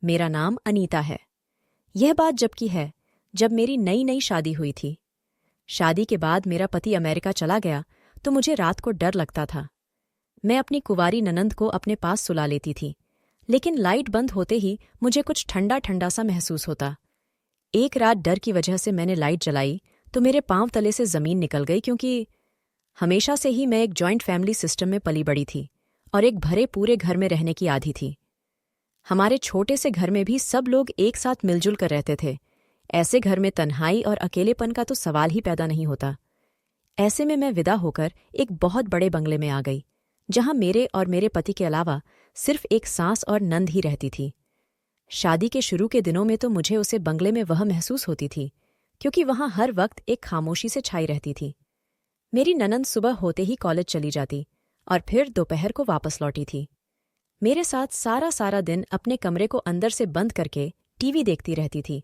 मेरा नाम अनीता है। यह बात जब की है जब मेरी नई नई शादी हुई थी। शादी के बाद मेरा पति अमेरिका चला गया तो मुझे रात को डर लगता था। मैं अपनी कुंवारी ननंद को अपने पास सुला लेती थी, लेकिन लाइट बंद होते ही मुझे कुछ ठंडा ठंडा सा महसूस होता। एक रात डर की वजह से मैंने लाइट जलाई तो मेरे पांव तले से जमीन निकल गई, क्योंकि हमेशा से ही मैं एक जॉइंट फैमिली सिस्टम में पली बड़ी थी और एक भरे पूरे घर में रहने की आदी थी। हमारे छोटे से घर में भी सब लोग एक साथ मिलजुल कर रहते थे। ऐसे घर में तन्हाई और अकेलेपन का तो सवाल ही पैदा नहीं होता। ऐसे में मैं विदा होकर एक बहुत बड़े बंगले में आ गई, जहां मेरे और मेरे पति के अलावा सिर्फ एक सास और नंद ही रहती थी। शादी के शुरू के दिनों में तो मुझे उसे बंगले में वह महसूस होती थी, क्योंकि वहां हर वक्त एक खामोशी से छाई रहती थी। मेरी ननंद सुबह होते ही कॉलेज चली जाती और फिर दोपहर को वापस लौटी थी। मेरे साथ सारा सारा दिन अपने कमरे को अंदर से बंद करके टीवी देखती रहती थी,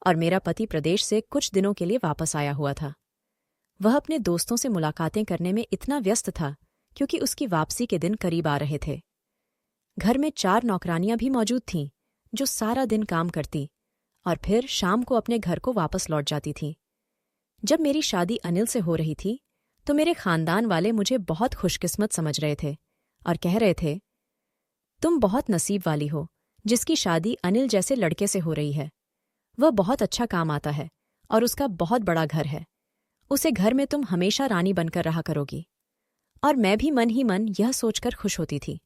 और मेरा पति प्रदेश से कुछ दिनों के लिए वापस आया हुआ था। वह अपने दोस्तों से मुलाकातें करने में इतना व्यस्त था क्योंकि उसकी वापसी के दिन करीब आ रहे थे। घर में 4 नौकरानियां भी मौजूद थीं जो सारा दिन काम करती और फिर शाम को अपने घर को वापस लौट जाती थीं। जब मेरी शादी अनिल से हो रही थी तो मेरे खानदान वाले मुझे बहुत खुशकिस्मत समझ रहे थे और कह रहे थे, तुम बहुत नसीब वाली हो जिसकी शादी अनिल जैसे लड़के से हो रही है। वह बहुत अच्छा काम आता है और उसका बहुत बड़ा घर है। उसे घर में तुम हमेशा रानी बनकर रहा करोगी। और मैं भी मन ही मन यह सोचकर खुश होती थी,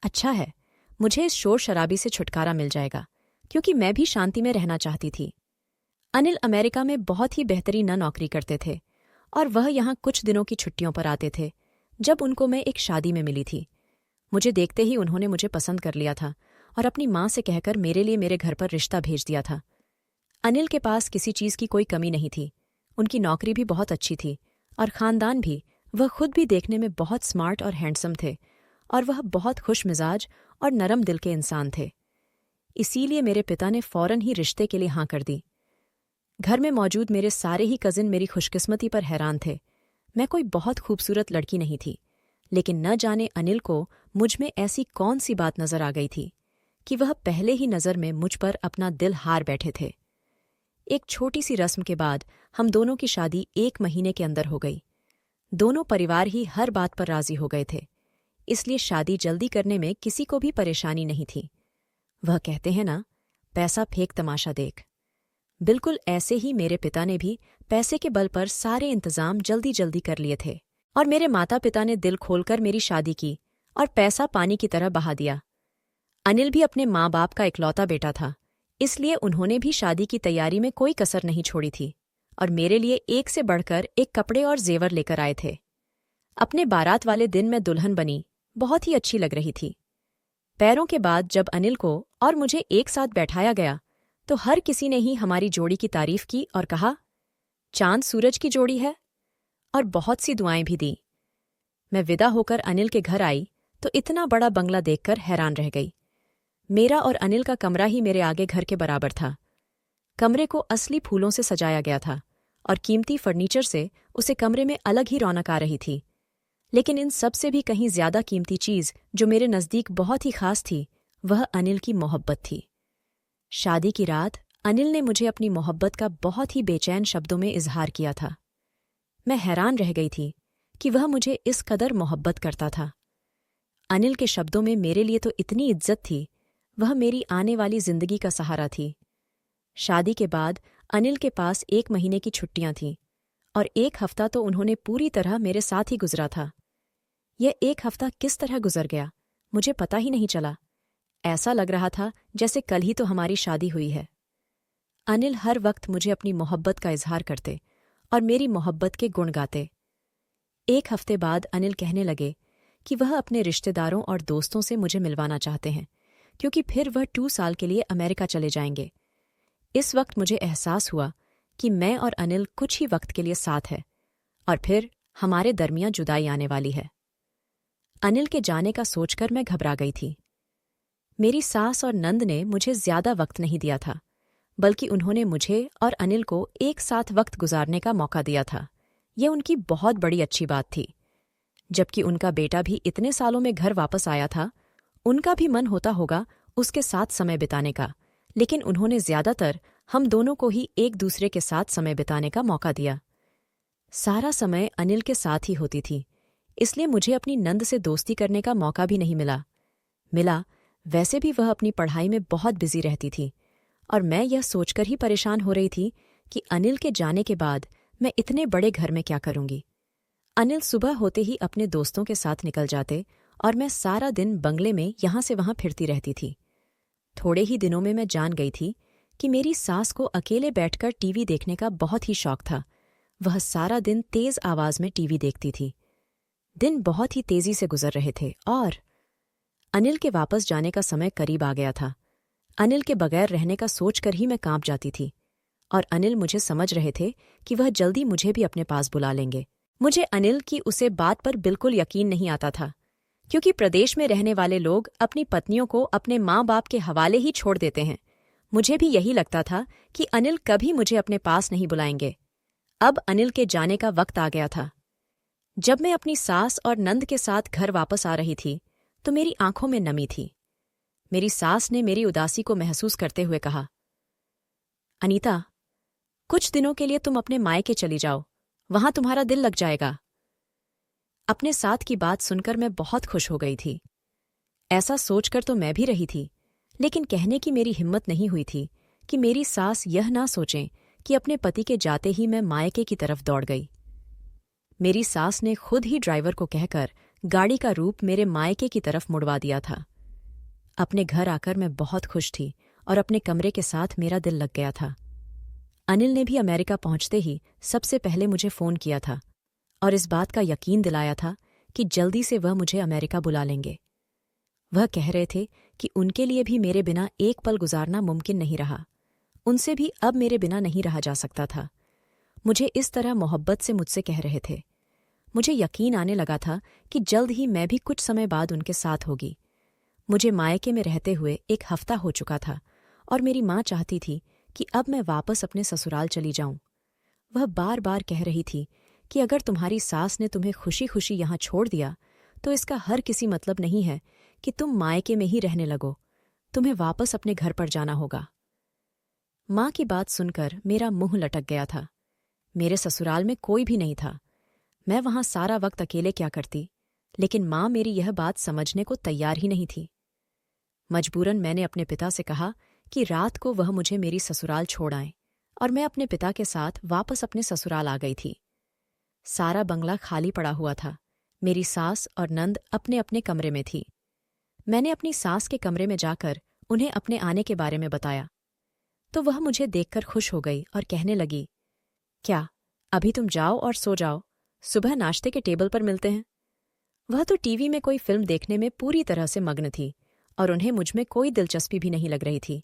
अच्छा है, मुझे इस शोर शराबी से छुटकारा मिल जाएगा, क्योंकि मैं भी शांति में रहना चाहती थी। अनिल अमेरिका में बहुत ही बेहतरीन नौकरी करते थे और वह यहाँ कुछ दिनों की छुट्टियों पर आते थे। जब उनको मैं एक शादी में मिली थी, मुझे देखते ही उन्होंने मुझे पसंद कर लिया था और अपनी माँ से कहकर मेरे लिए मेरे घर पर रिश्ता भेज दिया था। अनिल के पास किसी चीज़ की कोई कमी नहीं थी। उनकी नौकरी भी बहुत अच्छी थी और खानदान भी। वह खुद भी देखने में बहुत स्मार्ट और हैंडसम थे और वह बहुत खुश मिजाज और नरम दिल के इंसान थे। इसीलिए मेरे पिता ने फौरन ही रिश्ते के लिए हाँ कर दी। घर में मौजूद मेरे सारे ही कजिन मेरी खुशकिस्मती पर हैरान थे। मैं कोई बहुत खूबसूरत लड़की नहीं थी, लेकिन न जाने अनिल को मुझ में ऐसी कौन सी बात नजर आ गई थी कि वह पहले ही नज़र में मुझ पर अपना दिल हार बैठे थे। एक छोटी सी रस्म के बाद हम दोनों की शादी 1 महीने के अंदर हो गई। दोनों परिवार ही हर बात पर राजी हो गए थे, इसलिए शादी जल्दी करने में किसी को भी परेशानी नहीं थी। वह कहते हैं ना, पैसा फेंक तमाशा देख। बिल्कुल ऐसे ही मेरे पिता ने भी पैसे के बल पर सारे इंतजाम जल्दी जल्दी कर लिए थे और मेरे माता पिता ने दिल खोलकर मेरी शादी की और पैसा पानी की तरह बहा दिया। अनिल भी अपने माँ बाप का इकलौता बेटा था, इसलिए उन्होंने भी शादी की तैयारी में कोई कसर नहीं छोड़ी थी और मेरे लिए एक से बढ़कर एक कपड़े और जेवर लेकर आए थे। अपने बारात वाले दिन मैं दुल्हन बनी, बहुत ही अच्छी लग रही थी। पैरों के बाद जब अनिल को और मुझे एक साथ बैठाया गया तो हर किसी ने ही हमारी जोड़ी की तारीफ की और कहा, चांद सूरज की जोड़ी है, और बहुत सी दुआएं भी दी। मैं विदा होकर अनिल के घर आई तो इतना बड़ा बंगला देखकर हैरान रह गई। मेरा और अनिल का कमरा ही मेरे आगे घर के बराबर था। कमरे को असली फूलों से सजाया गया था और कीमती फर्नीचर से उसे कमरे में अलग ही रौनक आ रही थी। लेकिन इन सब से भी कहीं ज्यादा कीमती चीज जो मेरे नज़दीक बहुत ही खास थी, वह अनिल की मोहब्बत थी। शादी की रात अनिल ने मुझे अपनी मोहब्बत का बहुत ही बेचैन शब्दों में इजहार किया था। मैं हैरान रह गई थी कि वह मुझे इस कदर मोहब्बत करता था। अनिल के शब्दों में मेरे लिए तो इतनी इज्जत थी, वह मेरी आने वाली जिंदगी का सहारा थी। शादी के बाद अनिल के पास 1 महीने की छुट्टियां थीं और 1 हफ्ता तो उन्होंने पूरी तरह मेरे साथ ही गुजरा था। यह 1 हफ्ता किस तरह गुजर गया मुझे पता ही नहीं चला। ऐसा लग रहा था जैसे कल ही तो हमारी शादी हुई है। अनिल हर वक्त मुझे अपनी मोहब्बत का इजहार करते और मेरी मोहब्बत के गुण गाते। 1 हफ्ते बाद अनिल कहने लगे कि वह अपने रिश्तेदारों और दोस्तों से मुझे मिलवाना चाहते हैं, क्योंकि फिर वह 2 साल के लिए अमेरिका चले जाएंगे। इस वक्त मुझे एहसास हुआ कि मैं और अनिल कुछ ही वक्त के लिए साथ हैं और फिर हमारे दरमियां जुदाई आने वाली है। अनिल के जाने का सोचकर मैं घबरा गई थी। मेरी सास और नंद ने मुझे ज्यादा वक्त नहीं दिया था, बल्कि उन्होंने मुझे और अनिल को एक साथ वक्त गुजारने का मौका दिया था। यह उनकी बहुत बड़ी अच्छी बात थी। जबकि उनका बेटा भी इतने सालों में घर वापस आया था, उनका भी मन होता होगा उसके साथ समय बिताने का, लेकिन उन्होंने ज्यादातर हम दोनों को ही एक दूसरे के साथ समय बिताने का मौका दिया। सारा समय अनिल के साथ ही होती थी, इसलिए मुझे अपनी नंद से दोस्ती करने का मौका भी नहीं मिला। वैसे भी वह अपनी पढ़ाई में बहुत बिजी रहती थी और मैं यह सोचकर ही परेशान हो रही थी कि अनिल के जाने के बाद मैं इतने बड़े घर में क्या करूंगी। अनिल सुबह होते ही अपने दोस्तों के साथ निकल जाते और मैं सारा दिन बंगले में यहां से वहां फिरती रहती थी। थोड़े ही दिनों में मैं जान गई थी कि मेरी सास को अकेले बैठकर टीवी देखने का बहुत ही शौक था। वह सारा दिन तेज आवाज में टीवी देखती थी। दिन बहुत ही तेजी से गुजर रहे थे और अनिल के वापस जाने का समय करीब आ गया था। अनिल के बगैर रहने का सोचकर ही मैं कांप जाती थी और अनिल मुझे समझ रहे थे कि वह जल्दी मुझे भी अपने पास बुला लेंगे। मुझे अनिल की उसे बात पर बिल्कुल यकीन नहीं आता था, क्योंकि प्रदेश में रहने वाले लोग अपनी पत्नियों को अपने माँ बाप के हवाले ही छोड़ देते हैं। मुझे भी यही लगता था कि अनिल कभी मुझे अपने पास नहीं बुलाएंगे। अब अनिल के जाने का वक्त आ गया था। जब मैं अपनी सास और नंद के साथ घर वापस आ रही थी तो मेरी आंखों में नमी थी। मेरी सास ने मेरी उदासी को महसूस करते हुए कहा, अनीता, कुछ दिनों के लिए तुम अपने मायके चली जाओ, वहां तुम्हारा दिल लग जाएगा। अपने साथ की बात सुनकर मैं बहुत खुश हो गई थी। ऐसा सोचकर तो मैं भी रही थी, लेकिन कहने की मेरी हिम्मत नहीं हुई थी कि मेरी सास यह ना सोचें कि अपने पति के जाते ही मैं मायके की तरफ दौड़ गई। मेरी सास ने खुद ही ड्राइवर को कहकर गाड़ी का रूप मेरे मायके की तरफ मुड़वा दिया था। अपने घर आकर मैं बहुत खुश थी और अपने कमरे के साथ मेरा दिल लग गया था। अनिल ने भी अमेरिका पहुंचते ही सबसे पहले मुझे फ़ोन किया था और इस बात का यकीन दिलाया था कि जल्दी से वह मुझे अमेरिका बुला लेंगे। वह कह रहे थे कि उनके लिए भी मेरे बिना एक पल गुजारना मुमकिन नहीं रहा। उनसे भी अब मेरे बिना नहीं रहा जा सकता था। मुझे इस तरह मोहब्बत से मुझसे कह रहे थे। मुझे यकीन आने लगा था कि जल्द ही मैं भी कुछ समय बाद उनके साथ होगी। मुझे मायके में रहते हुए 1 हफ्ता हो चुका था और मेरी माँ चाहती थी कि अब मैं वापस अपने ससुराल चली जाऊं। वह बार बार कह रही थी कि अगर तुम्हारी सास ने तुम्हें खुशी खुशी यहां छोड़ दिया तो इसका हर किसी मतलब नहीं है कि तुम मायके में ही रहने लगो। तुम्हें वापस अपने घर पर जाना होगा। माँ की बात सुनकर मेरा मुंह लटक गया था। मेरे ससुराल में कोई भी नहीं था। मैं वहां सारा वक्त अकेले क्या करती, लेकिन माँ मेरी यह बात समझने को तैयार ही नहीं थी। मजबूरन मैंने अपने पिता से कहा कि रात को वह मुझे मेरी ससुराल छोड़ आएं और मैं अपने पिता के साथ वापस अपने ससुराल आ गई थी। सारा बंगला खाली पड़ा हुआ था। मेरी सास और नंद अपने अपने कमरे में थी। मैंने अपनी सास के कमरे में जाकर उन्हें अपने आने के बारे में बताया तो वह मुझे देखकर खुश हो गई और कहने लगी, क्या अभी तुम जाओ और सो जाओ, सुबह नाश्ते के टेबल पर मिलते हैं। वह तो टीवी में कोई फिल्म देखने में पूरी तरह से मग्न थी और उन्हें मुझमें कोई दिलचस्पी भी नहीं लग रही थी।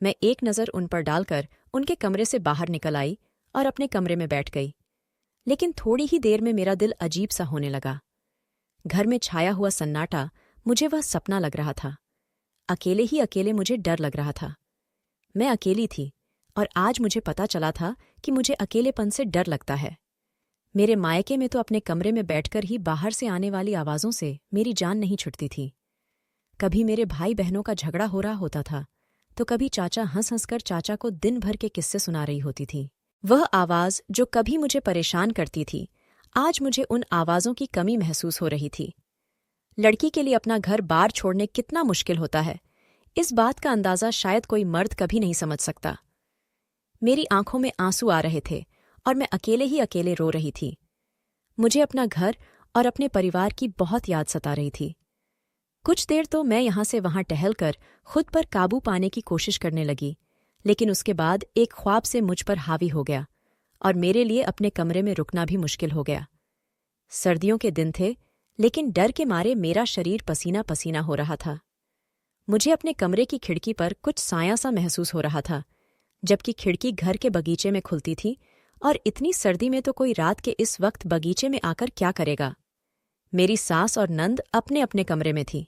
मैं एक नज़र उन पर डालकर उनके कमरे से बाहर निकल आई और अपने कमरे में बैठ गई। लेकिन थोड़ी ही देर में मेरा दिल अजीब सा होने लगा। घर में छाया हुआ सन्नाटा मुझे वह सपना लग रहा था। अकेले ही अकेले मुझे डर लग रहा था। मैं अकेली थी और आज मुझे पता चला था कि मुझे अकेलेपन से डर लगता है। मेरे मायके में तो अपने कमरे में बैठकर ही बाहर से आने वाली आवाज़ों से मेरी जान नहीं छुटती थी। कभी मेरे भाई बहनों का झगड़ा हो रहा होता था तो कभी चाचा हंस हंसकर चाचा को दिन भर के किस्से सुना रही होती थी। वह आवाज़ जो कभी मुझे परेशान करती थी, आज मुझे उन आवाज़ों की कमी महसूस हो रही थी। लड़की के लिए अपना घर बार छोड़ने कितना मुश्किल होता है, इस बात का अंदाज़ा शायद कोई मर्द कभी नहीं समझ सकता। मेरी आंखों में आंसू आ रहे थे और मैं अकेले ही अकेले रो रही थी। मुझे अपना घर और अपने परिवार की बहुत याद सता रही थी। कुछ देर तो मैं यहां से वहां टहलकर खुद पर काबू पाने की कोशिश करने लगी, लेकिन उसके बाद एक ख्वाब से मुझ पर हावी हो गया और मेरे लिए अपने कमरे में रुकना भी मुश्किल हो गया। सर्दियों के दिन थे, लेकिन डर के मारे मेरा शरीर पसीना पसीना हो रहा था। मुझे अपने कमरे की खिड़की पर कुछ साया सा महसूस हो रहा था, जबकि खिड़की घर के बगीचे में खुलती थी और इतनी सर्दी में तो कोई रात के इस वक्त बगीचे में आकर क्या करेगा। मेरी सास और नंद अपने अपने कमरे में थी।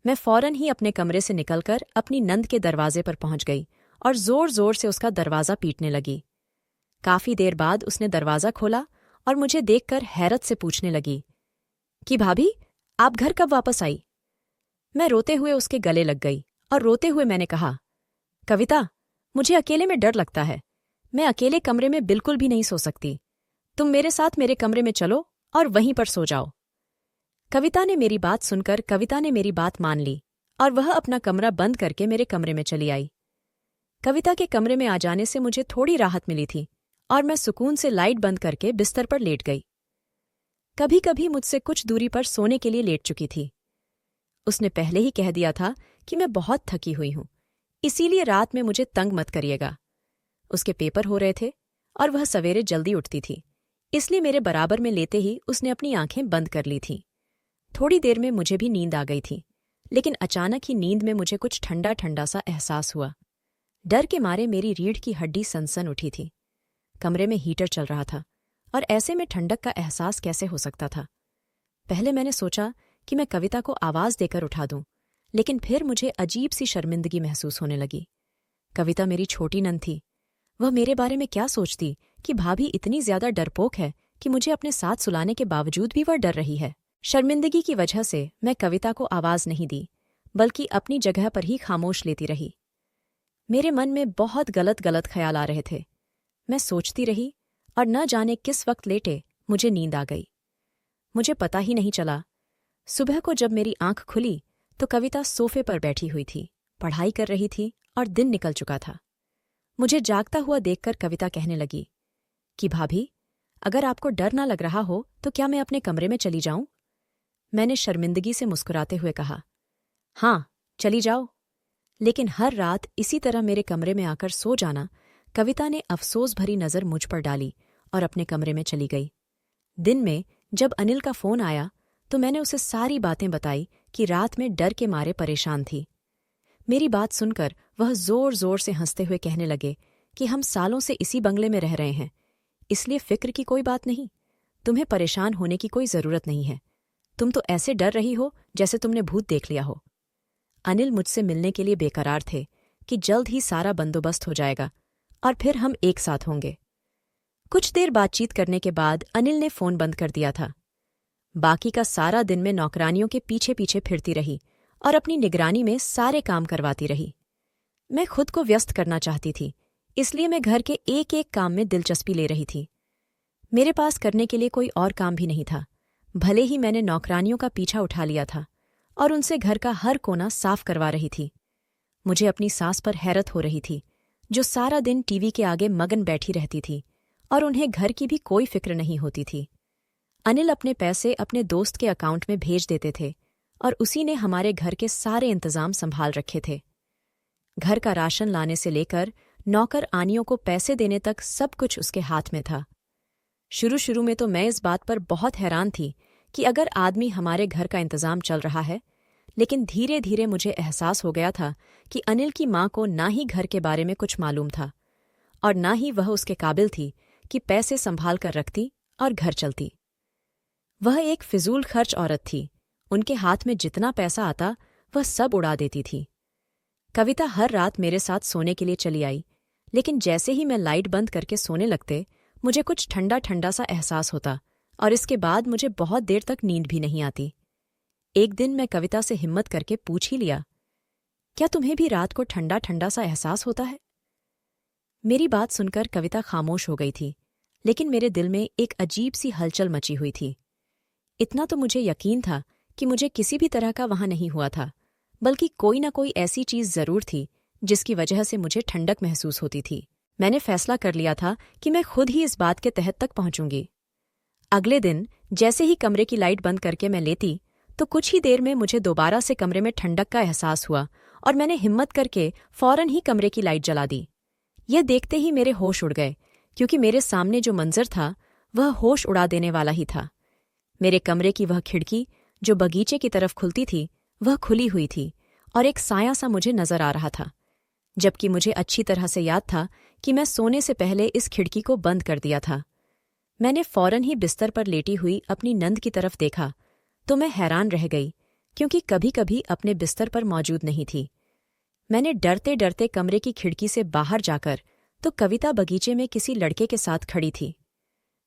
मैं फौरन ही अपने कमरे से निकलकर अपनी नंद के दरवाजे पर पहुंच गई और जोर जोर से उसका दरवाज़ा पीटने लगी। काफी देर बाद उसने दरवाज़ा खोला और मुझे देखकर हैरत से पूछने लगी कि भाभी, आप घर कब वापस आई। मैं रोते हुए उसके गले लग गई और रोते हुए मैंने कहा, कविता, मुझे अकेले में डर लगता है। मैं अकेले कमरे में बिल्कुल भी नहीं सो सकती। तुम मेरे साथ मेरे कमरे में चलो और वहीं पर सो जाओ। कविता ने मेरी बात मान ली और वह अपना कमरा बंद करके मेरे कमरे में चली आई। कविता के कमरे में आ जाने से मुझे थोड़ी राहत मिली थी और मैं सुकून से लाइट बंद करके बिस्तर पर लेट गई। कभी कभी मुझसे कुछ दूरी पर सोने के लिए लेट चुकी थी। उसने पहले ही कह दिया था कि मैं बहुत थकी हुई हूं, इसीलिए रात में मुझे तंग मत करिएगा। उसके पेपर हो रहे थे और वह सवेरे जल्दी उठती थी, इसलिए मेरे बराबर में लेते ही उसने अपनी आंखें बंद कर ली थीं। थोड़ी देर में मुझे भी नींद आ गई थी, लेकिन अचानक ही नींद में मुझे कुछ ठंडा ठंडा सा एहसास हुआ। डर के मारे मेरी रीढ़ की हड्डी सनसन उठी थी। कमरे में हीटर चल रहा था और ऐसे में ठंडक का एहसास कैसे हो सकता था। पहले मैंने सोचा कि मैं कविता को आवाज देकर उठा दूं, लेकिन फिर मुझे अजीब सी शर्मिंदगी महसूस होने लगी। कविता मेरी छोटी नंद थी। वह मेरे बारे में क्या सोचती कि भाभी इतनी ज्यादा डरपोक है कि मुझे अपने साथ सुलाने के बावजूद भी वह डर रही है। शर्मिंदगी की वजह से मैं कविता को आवाज नहीं दी, बल्कि अपनी जगह पर ही खामोश लेती रही। मेरे मन में बहुत गलत गलत ख्याल आ रहे थे। मैं सोचती रही और न जाने किस वक्त लेटे मुझे नींद आ गई। मुझे पता ही नहीं चला। सुबह को जब मेरी आंख खुली तो कविता सोफे पर बैठी हुई थी, पढ़ाई कर रही थी और दिन निकल चुका था। मुझे जागता हुआ देखकर कविता कहने लगी कि भाभी, अगर आपको डर ना लग रहा हो तो क्या मैं अपने कमरे में चली जाऊं? मैंने शर्मिंदगी से मुस्कुराते हुए कहा, हाँ, चली जाओ। लेकिन हर रात इसी तरह मेरे कमरे में आकर सो जाना कविता ने अफसोस भरी नज़र मुझ पर डाली और अपने कमरे में चली गई। दिन में जब अनिल का फोन आया तो मैंने उसे सारी बातें बताई कि रात में डर के मारे परेशान थी। मेरी बात सुनकर वह जोर जोर से हंसते हुए कहने लगे कि हम सालों से इसी बंगले में रह रहे हैं, इसलिए फिक्र की कोई बात नहीं। तुम्हें परेशान होने की कोई जरूरत नहीं है। तुम तो ऐसे डर रही हो जैसे तुमने भूत देख लिया हो। अनिल मुझसे मिलने के लिए बेकरार थे कि जल्द ही सारा बंदोबस्त हो जाएगा और फिर हम एक साथ होंगे। कुछ देर बातचीत करने के बाद अनिल ने फोन बंद कर दिया था। बाकी का सारा दिन मैं नौकरानियों के पीछे पीछे फिरती रही और अपनी निगरानी में सारे काम करवाती रही। मैं खुद को व्यस्त करना चाहती थी, इसलिए मैं घर के एक एक काम में दिलचस्पी ले रही थी। मेरे पास करने के लिए कोई और काम भी नहीं था। भले ही मैंने नौकरानियों का पीछा उठा लिया था और उनसे घर का हर कोना साफ करवा रही थी। मुझे अपनी सास पर हैरत हो रही थी, जो सारा दिन टीवी के आगे मगन बैठी रहती थी और उन्हें घर की भी कोई फिक्र नहीं होती थी। अनिल अपने पैसे अपने दोस्त के अकाउंट में भेज देते थे और उसी ने हमारे घर के सारे इंतजाम संभाल रखे थे। घर का राशन लाने से लेकर नौकर आनियों को पैसे देने तक सब कुछ उसके हाथ में था। शुरू शुरू में तो मैं इस बात पर बहुत हैरान थी कि अगर आदमी हमारे घर का इंतजाम चल रहा है, लेकिन धीरे धीरे मुझे एहसास हो गया था कि अनिल की माँ को ना ही घर के बारे में कुछ मालूम था और ना ही वह उसके काबिल थी कि पैसे संभाल कर रखती और घर चलती। वह एक फिजूल खर्च औरत थी। उनके हाथ में जितना पैसा आता वह सब उड़ा देती थी। कविता हर रात मेरे साथ सोने के लिए चली आई, लेकिन जैसे ही मैं लाइट बंद करके सोने लगते मुझे कुछ ठंडा ठंडा सा एहसास होता और इसके बाद मुझे बहुत देर तक नींद भी नहीं आती। एक दिन मैं कविता से हिम्मत करके पूछ ही लिया, क्या तुम्हें भी रात को ठंडा ठंडा सा एहसास होता है? मेरी बात सुनकर कविता खामोश हो गई थी, लेकिन मेरे दिल में एक अजीब सी हलचल मची हुई थी। इतना तो मुझे यकीन था कि मुझे किसी भी तरह का वहां नहीं हुआ था, बल्कि कोई ना कोई ऐसी चीज जरूर थी जिसकी वजह से मुझे ठंडक महसूस होती थी। मैंने फैसला कर लिया था कि मैं खुद ही इस बात के तहत तक पहुंचूंगी। अगले दिन जैसे ही कमरे की लाइट बंद करके मैं लेती तो कुछ ही देर में मुझे दोबारा से कमरे में ठंडक का एहसास हुआ और मैंने हिम्मत करके फौरन ही कमरे की लाइट जला दी। यह देखते ही मेरे होश उड़ गए, क्योंकि मेरे सामने जो मंजर था वह होश उड़ा देने वाला ही था। मेरे कमरे की वह खिड़की जो बगीचे की तरफ खुलती थी वह खुली हुई थी और एक साया सा मुझे नजर आ रहा था, जबकि मुझे अच्छी तरह से याद था कि मैं सोने से पहले इस खिड़की को बंद कर दिया था। मैंने फौरन ही बिस्तर पर लेटी हुई अपनी नंद की तरफ देखा तो मैं हैरान रह गई, क्योंकि कभी कभी अपने बिस्तर पर मौजूद नहीं थी। मैंने डरते डरते कमरे की खिड़की से बाहर जाकर तो कविता बगीचे में किसी लड़के के साथ खड़ी थी।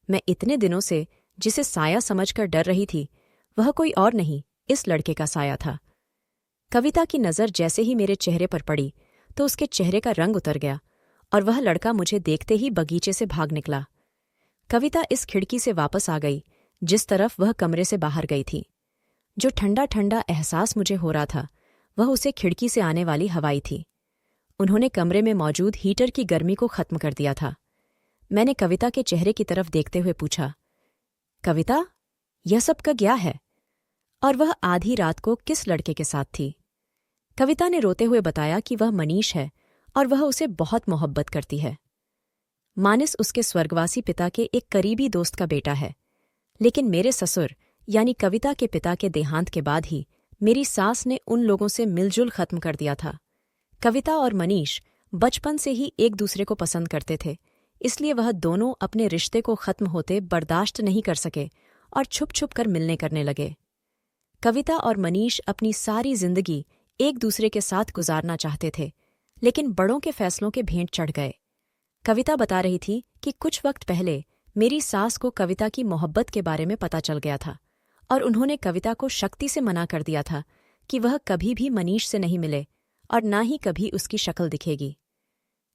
मैं इतने दिनों से जिसे साया समझकर डर रही थी वह कोई और नहीं, इस लड़के का साया था। कविता की नज़र जैसे ही मेरे चेहरे पर पड़ी तो उसके चेहरे का रंग उतर गया और वह लड़का मुझे देखते ही बगीचे से भाग निकला। कविता इस खिड़की से वापस आ गई जिस तरफ वह कमरे से बाहर गई थी। जो ठंडा ठंडा एहसास मुझे हो रहा था वह उसे खिड़की से आने वाली हवाई थी। उन्होंने कमरे में मौजूद हीटर की गर्मी को खत्म कर दिया था। मैंने कविता के चेहरे की तरफ देखते हुए पूछा, कविता, यह सब का क्या है? और वह आधी रात को किस लड़के के साथ थी? कविता ने रोते हुए बताया कि वह मनीष है और वह उसे बहुत मोहब्बत करती है। मानिस उसके स्वर्गवासी पिता के एक करीबी दोस्त का बेटा है, लेकिन मेरे ससुर यानी कविता के पिता के देहांत के बाद ही मेरी सास ने उन लोगों से मिलजुल खत्म कर दिया था। कविता और मनीष बचपन से ही एक दूसरे को पसंद करते थे, इसलिए वह दोनों अपने रिश्ते को खत्म होते बर्दाश्त नहीं कर सके और छुप छुप कर मिलने करने लगे। कविता और मनीष अपनी सारी जिंदगी एक दूसरे के साथ गुजारना चाहते थे, लेकिन बड़ों के फैसलों के भेंट चढ़ गए। कविता बता रही थी कि कुछ वक्त पहले मेरी सास को कविता की मोहब्बत के बारे में पता चल गया था और उन्होंने कविता को सख्ती से मना कर दिया था कि वह कभी भी मनीष से नहीं मिले और ना ही कभी उसकी शक्ल दिखेगी।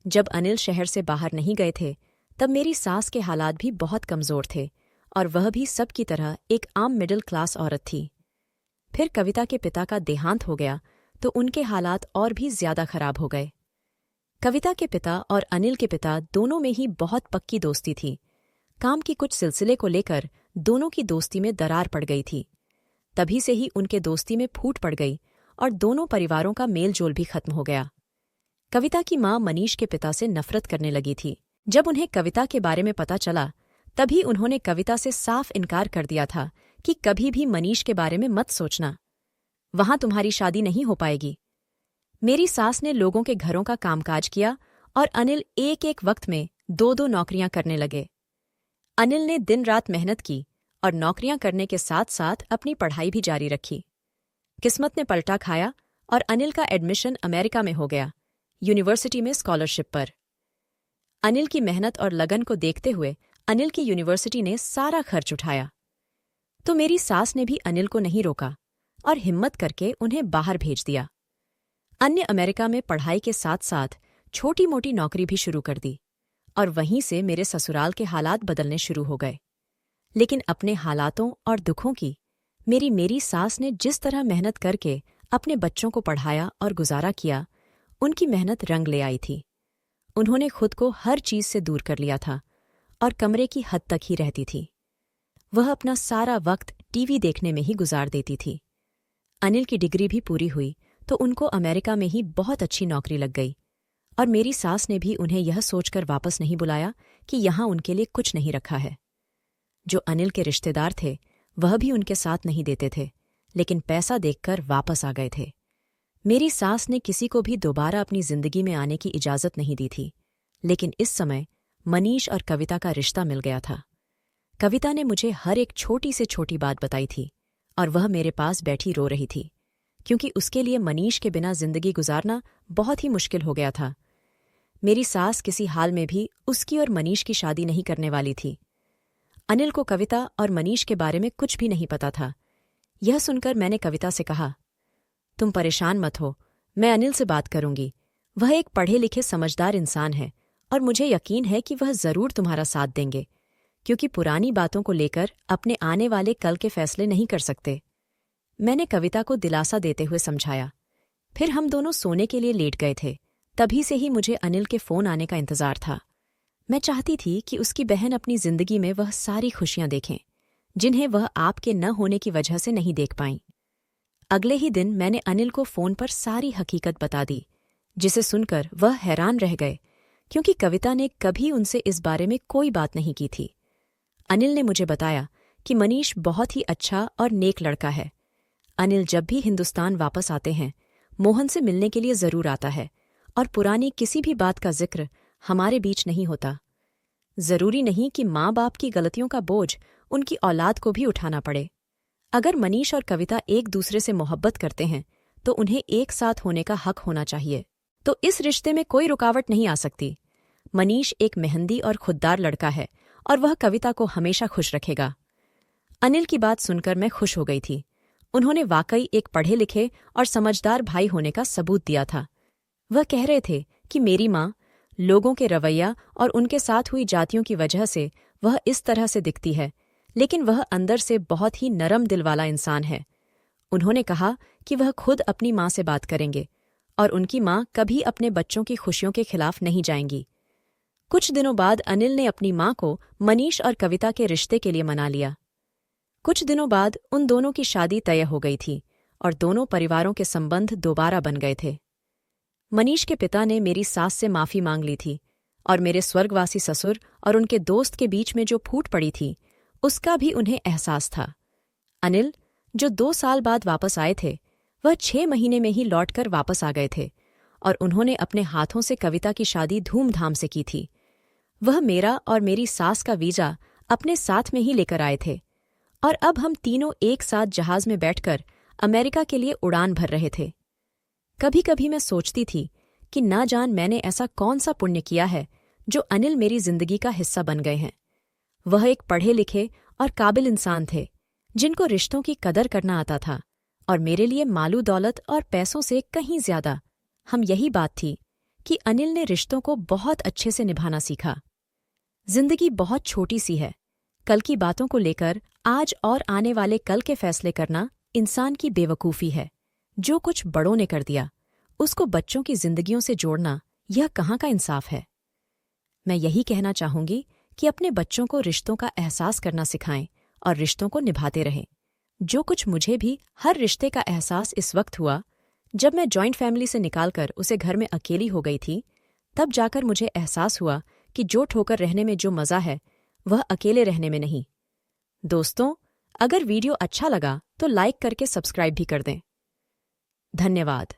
जब अनिल शहर से बाहर नहीं गए थे तब मेरी सास के हालात भी बहुत कमज़ोर थे और वह भी सबकी तरह एक आम मिडिल क्लास औरत थी। फिर कविता के पिता का देहांत हो गया तो उनके हालात और भी ज्यादा खराब हो गए। कविता के पिता और अनिल के पिता दोनों में ही बहुत पक्की दोस्ती थी। काम की कुछ सिलसिले को लेकर दोनों की दोस्ती में दरार पड़ गई थी। तभी से ही उनके दोस्ती में फूट पड़ गई और दोनों परिवारों का मेलजोल भी खत्म हो गया। कविता की मां मनीष के पिता से नफरत करने लगी थी। जब उन्हें कविता के बारे में पता चला तभी उन्होंने कविता से साफ इनकार कर दिया था कि कभी भी मनीष के बारे में मत सोचना, वहां तुम्हारी शादी नहीं हो पाएगी। मेरी सास ने लोगों के घरों का कामकाज किया और अनिल एक एक वक्त में दो दो नौकरियां करने लगे। अनिल ने दिन रात मेहनत की और नौकरियां करने के साथ साथ अपनी पढ़ाई भी जारी रखी। किस्मत ने पलटा खाया और अनिल का एडमिशन अमेरिका में हो गया, यूनिवर्सिटी में स्कॉलरशिप पर। अनिल की मेहनत और लगन को देखते हुए अनिल की यूनिवर्सिटी ने सारा खर्च उठाया। तो मेरी सास ने भी अनिल को नहीं रोका और हिम्मत करके उन्हें बाहर भेज दिया। अन्य अमेरिका में पढ़ाई के साथ साथ छोटी मोटी नौकरी भी शुरू कर दी और वहीं से मेरे ससुराल के हालात बदलने शुरू हो गए। लेकिन अपने हालातों और दुखों की मेरी सास ने जिस तरह मेहनत करके अपने बच्चों को पढ़ाया और गुजारा किया, उनकी मेहनत रंग ले आई थी। उन्होंने खुद को हर चीज से दूर कर लिया था और कमरे की हद तक ही रहती थी। वह अपना सारा वक्त टीवी देखने में ही गुजार देती थी। अनिल की डिग्री भी पूरी हुई तो उनको अमेरिका में ही बहुत अच्छी नौकरी लग गई और मेरी सास ने भी उन्हें यह सोचकर वापस नहीं बुलाया कि यहां उनके लिए कुछ नहीं रखा है। जो अनिल के रिश्तेदार थे वह भी उनके साथ नहीं देते थे, लेकिन पैसा देखकर वापस आ गए थे। मेरी सास ने किसी को भी दोबारा अपनी जिंदगी में आने की इजाजत नहीं दी थी, लेकिन इस समय मनीष और कविता का रिश्ता मिल गया था। कविता ने मुझे हर एक छोटी से छोटी बात बताई थी और वह मेरे पास बैठी रो रही थी, क्योंकि उसके लिए मनीष के बिना जिंदगी गुजारना बहुत ही मुश्किल हो गया था। मेरी सास किसी हाल में भी उसकी और मनीष की शादी नहीं करने वाली थी। अनिल को कविता और मनीष के बारे में कुछ भी नहीं पता था। यह सुनकर मैंने कविता से कहा, तुम परेशान मत हो, मैं अनिल से बात करूंगी। वह एक पढ़े लिखे समझदार इंसान है और मुझे यकीन है कि वह जरूर तुम्हारा साथ देंगे, क्योंकि पुरानी बातों को लेकर अपने आने वाले कल के फैसले नहीं कर सकते। मैंने कविता को दिलासा देते हुए समझाया। फिर हम दोनों सोने के लिए लेट गए थे। तभी से ही मुझे अनिल के फोन आने का इंतजार था। मैं चाहती थी कि उसकी बहन अपनी जिंदगी में वह सारी खुशियां देखें जिन्हें वह आपके न होने की वजह से नहीं देख पाईं। अगले ही दिन मैंने अनिल को फोन पर सारी हकीकत बता दी, जिसे सुनकर वह हैरान रह गए, क्योंकि कविता ने कभी उनसे इस बारे में कोई बात नहीं की थी। अनिल ने मुझे बताया कि मनीष बहुत ही अच्छा और नेक लड़का है। अनिल जब भी हिंदुस्तान वापस आते हैं मोहन से मिलने के लिए जरूर आता है और पुरानी किसी भी बात का जिक्र हमारे बीच नहीं होता। जरूरी नहीं कि माँ बाप की गलतियों का बोझ उनकी औलाद को भी उठाना पड़े। अगर मनीष और कविता एक दूसरे से मोहब्बत करते हैं तो उन्हें एक साथ होने का हक होना चाहिए। तो इस रिश्ते में कोई रुकावट नहीं आ सकती। मनीष एक मेहंदी और खुददार लड़का है और वह कविता को हमेशा खुश रखेगा। अनिल की बात सुनकर मैं खुश हो गई थी उन्होंने वाकई एक पढ़े लिखे और समझदार भाई होने का सबूत दिया था। वह कह रहे थे कि मेरी माँ, लोगों के रवैया और उनके साथ हुई जातियों की वजह से वह इस तरह से दिखती है, लेकिन वह अंदर से बहुत ही नरम दिल वाला इंसान है। उन्होंने कहा कि वह खुद अपनी माँ से बात करेंगे और उनकी माँ कभी अपने बच्चों की खुशियों के खिलाफ नहीं जाएंगी। कुछ दिनों बाद अनिल ने अपनी माँ को मनीष और कविता के रिश्ते के लिए मना लिया। कुछ दिनों बाद उन दोनों की शादी तय हो गई थी और दोनों परिवारों के संबंध दोबारा बन गए थे। मनीष के पिता ने मेरी सास से माफी मांग ली थी और मेरे स्वर्गवासी ससुर और उनके दोस्त के बीच में जो फूट पड़ी थी उसका भी उन्हें एहसास था। अनिल, जो 2 साल बाद वापस आए थे, वह 6 महीने में ही लौटकर वापस आ गए थे और उन्होंने अपने हाथों से कविता की शादी धूमधाम से की थी। वह मेरा और मेरी सास का वीजा अपने साथ में ही लेकर आए थे और अब हम तीनों एक साथ जहाज में बैठकर अमेरिका के लिए उड़ान भर रहे थे। कभी कभी मैं सोचती थी कि ना जान मैंने ऐसा कौन सा पुण्य किया है जो अनिल मेरी जिंदगी का हिस्सा बन गए हैं। वह एक पढ़े लिखे और काबिल इंसान थे जिनको रिश्तों की कदर करना आता था और मेरे लिए मालू दौलत और पैसों से कहीं ज्यादा हम यही बात थी कि अनिल ने रिश्तों को बहुत अच्छे से निभाना सीखा। जिंदगी बहुत छोटी सी है। कल की बातों को लेकर आज और आने वाले कल के फैसले करना इंसान की बेवकूफ़ी है। जो कुछ बड़ों ने कर दिया उसको बच्चों की जिंदगियों से जोड़ना यह कहाँ का इंसाफ है। मैं यही कहना चाहूंगी कि अपने बच्चों को रिश्तों का एहसास करना सिखाएं और रिश्तों को निभाते रहें। जो कुछ मुझे भी हर रिश्ते का एहसास इस वक्त हुआ जब मैं जॉइंट फैमिली से निकालकर उसे घर में अकेली हो गई थी, तब जाकर मुझे एहसास हुआ कि जो ठोकर रहने में जो मज़ा है वह अकेले रहने में नहीं। दोस्तों, अगर वीडियो अच्छा लगा तो लाइक करके सब्सक्राइब भी कर दें। धन्यवाद।